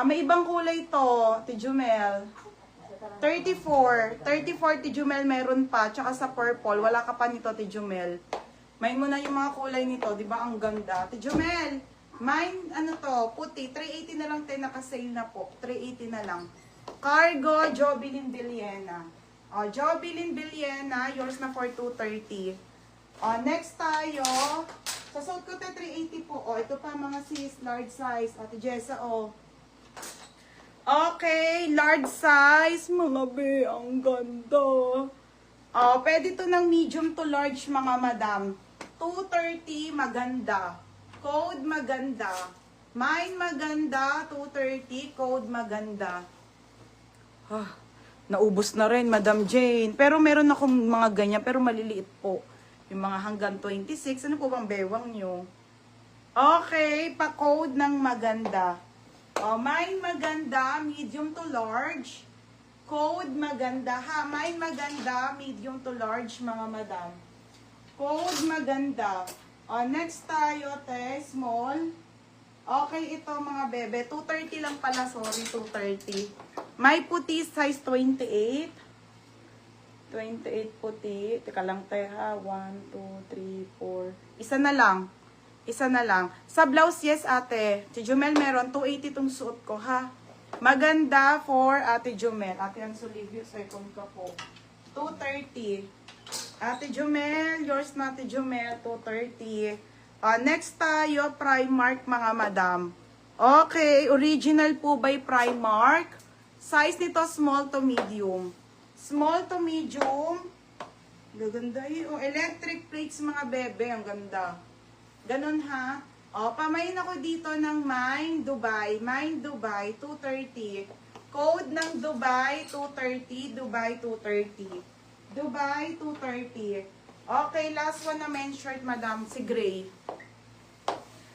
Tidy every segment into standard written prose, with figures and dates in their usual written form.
May ibang kulay to, Tijumel. 34. 34, Tijumel, meron pa. Tsaka sa purple, wala ka pa nito, Tijumel. May mo na yung mga kulay nito, di ba? Ang ganda. Tijumel, mine, ano to, puti. 380 na lang, nakasale na po. 380 na lang. Cargo, Jobilin Villena. Jobilin Villena, yours na for 230. Next tayo. Sa suot ko tayo 380 po. Ito pa mga sis, large size. Ate Jessa, Okay, large size. Mga be, ang ganda. Pwede to ng medium to large, mga madam. 230, maganda. Code, maganda. Mine, maganda. 230, code, maganda. Naubos na rin, Madam Jane. Pero meron akong mga ganyan, pero maliliit po. Yung mga hanggang 26. Ano po bang bewang nyo? Okay, pa-code ng maganda. Mine maganda, medium to large. Code maganda. Mine maganda, medium to large, mga madam. Code maganda. Next tayo, small. Okay, ito mga bebe. 230 lang pala, sorry, 230. May puti, size 28. 28 puti. Teka lang tayo ha. 1, 2, 3, 4. Isa na lang. Isa na lang. Sa blouse, yes ate. Si Jumel meron. 280 tong suot ko ha. Maganda for Ate Jumel. Ate Ansolivio, second ka po. 230. Ate Jumel, yours na Ate Jumel. 230. Next tayo, Primark, mga madam. Okay, original po by Primark. Size nito, small to medium. Small to medium. Gaganda yun. Electric plates, mga bebe. Ang ganda. Ganon ha. Pamain ako dito ng Mine Dubai. Mine Dubai, 230. Code ng Dubai, 230. Dubai, 230. Dubai, 230. Okay, last one na men's shirt, madam. Si Gray.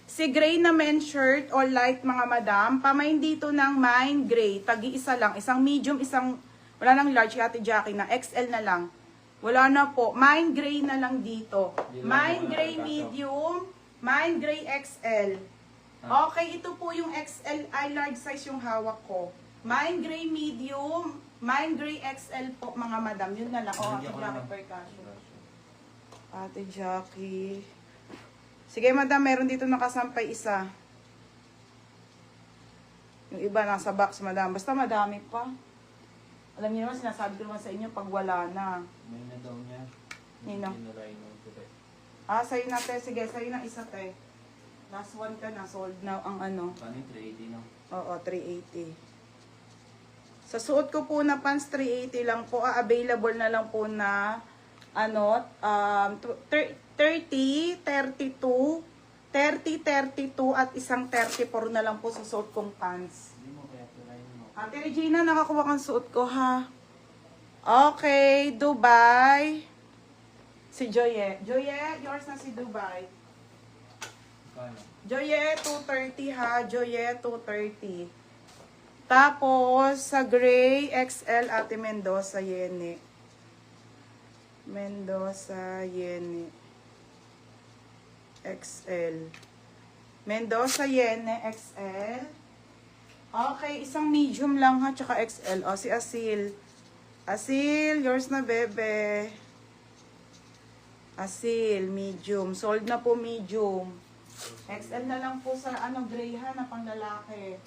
Si Gray na men's shirt or light, mga madam. Pamain dito ng Mine Gray. Tagi-isa lang. Isang medium, isang... Wala nang large, Ate Jackie na. XL na lang. Wala na po. Mine Gray na lang dito. Mine Gray medium. Mine Gray XL. Okay, ito po yung XL. Ay, large size yung hawak ko. Mine Gray medium. Mine Gray XL po, mga madam. Yun na lang. Ate Jackie percussion. Ate Jackie. Sige, madam. Meron dito nakasampay isa. Yung iba nasa box, madam. Basta madami pa. Alam niyo naman, sinasabi ko naman sa inyo pag wala na. May na daw niya. Nino? Sa'yo na, te. Sige, sa'yo na isa, te. Last one ka na. Sold now ang ano. Paano yung 380 no? Oo, 380. Sa suot ko po na pants, 380 lang po. Available na lang po na ano, 30, 32, 30, 32 at isang 34 na lang po sa suot kong pants. Ate Regina, nakakuha kang suot ko ha. Okay, Dubai. Si Joye. Joye, yours na si Dubai. Joye, 230 ha. Joye, 230. Tapos, sa gray, XL, Ate Mendoza, Yene. Mendoza, Yene. XL. Mendoza, Yene, XL. Okay, isang medium lang ha, tsaka XL. Si Asil. Asil, yours na, bebe. Asil, medium. Sold na po, medium. XL na lang po sa gray ha, na pang lalaki.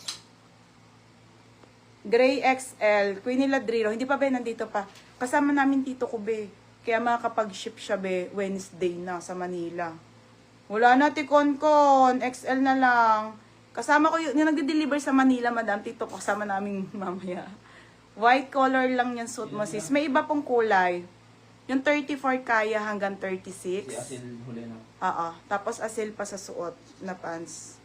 Gray XL. Queenie Ladriro. Hindi pa ba nandito pa? Kasama namin tito ko, be. Kaya makakapag-ship siya, be. Wednesday na sa Manila. Wala na, tikon-kon. XL na lang. Kasama ko yung nag-deliver sa Manila, madam. Tito ko, kasama namin mamaya. White color lang yan suit mo, sis. May iba pong kulay. Yung 34 kaya hanggang 36. Si Asil huli na. Tapos asil pa sa suot na pants.